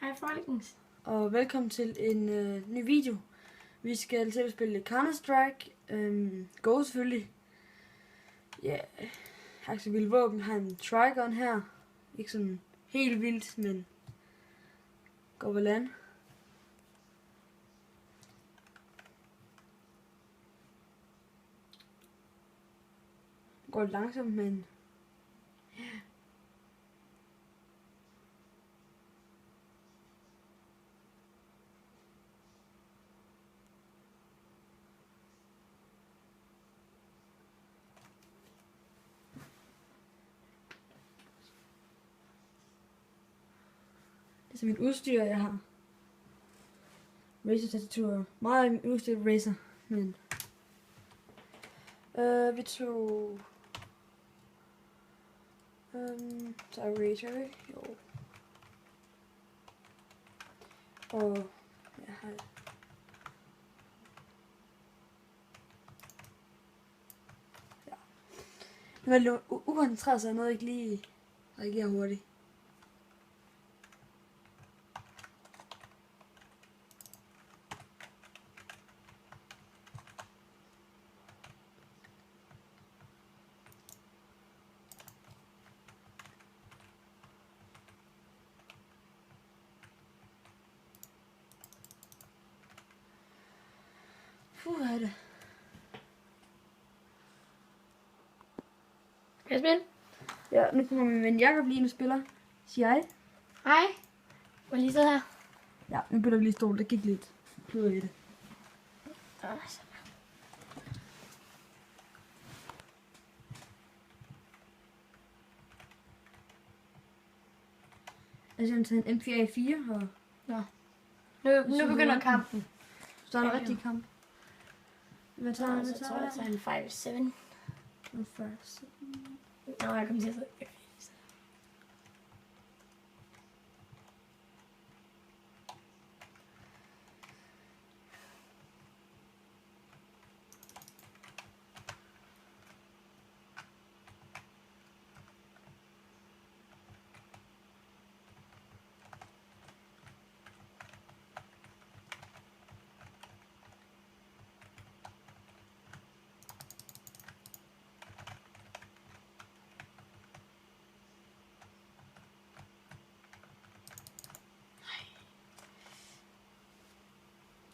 Hej folkens. Og velkommen til en ny video. Vi skal til at spille Counter-Strike. Go selvfølgelig. Ja, har ikke så vildt våben. Har en Trigun her. Ikke sådan helt vildt, men går vel an. Går lidt langsomt, men det er så mit udstyr, jeg har. Razer-tastatur. Meget af mit udstyr Razer, men vi tog så er Razer, jo. Og jeg har det var ukoncentreret, så jeg nåede ikke lige reagere hurtigt. Er det. Skal jeg spille? Ja, nu kommer min ven Jacob lige med spiller. Sig hej. Hej. Må jeg lige sidde her? Ja, nu bytter vi lige stol. Der gik lidt pluder i det. Jeg skal tage en M4A4 og Nå. Nu begynder kampen. så er der rigtig kamp. Hvad tager jeg tror, jeg tager en 5-7. En first. Nå, jeg kommer til at sidde.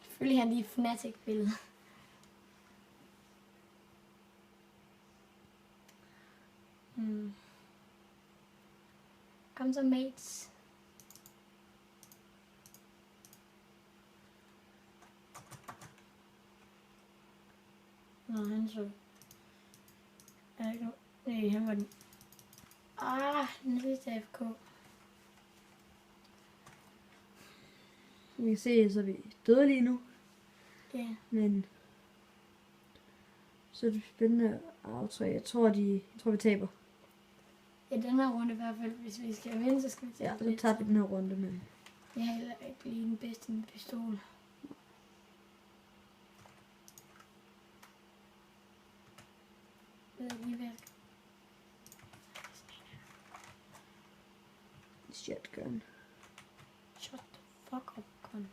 Selvfølgelig har han lige Fnatic-billede. Kom så, mates. Nå, han så. Er der ikke noget? Nej, han var den. Den sidste AFK. Vi kan se, så er vi døde lige nu. Ja. Men så er det spændende aftræk. Jeg tror, vi taber. Ja, den her runde i hvert fald. Hvis vi skal vinde, så skal vi tage Ja, så tager vi den her runde, men jeg har heller ikke lige den bedste med pistol. Jeg ved lige, hvad jeg skal. shotgun. Shut the fuck up, Con.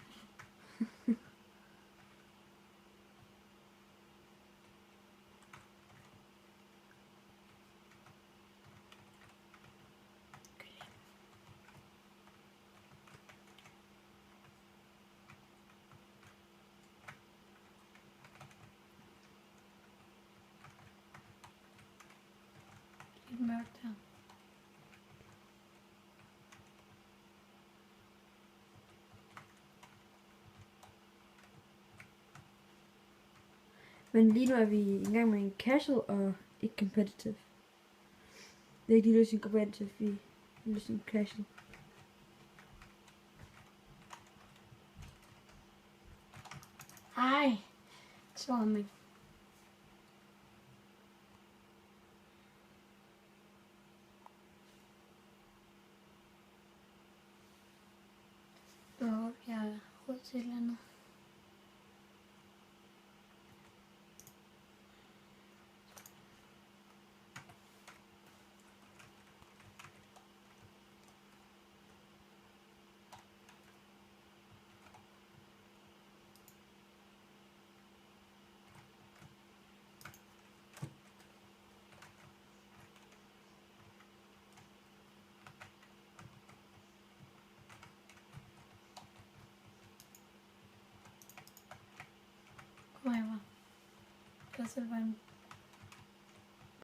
Lidt mørkt her. Men lige nu er vi i gang med en casual og ikke competitive. Det er ikke lige løsning competitive, vi er løsning casual. Ej, så mig. Jeg har råd til et eller andet. Castlevania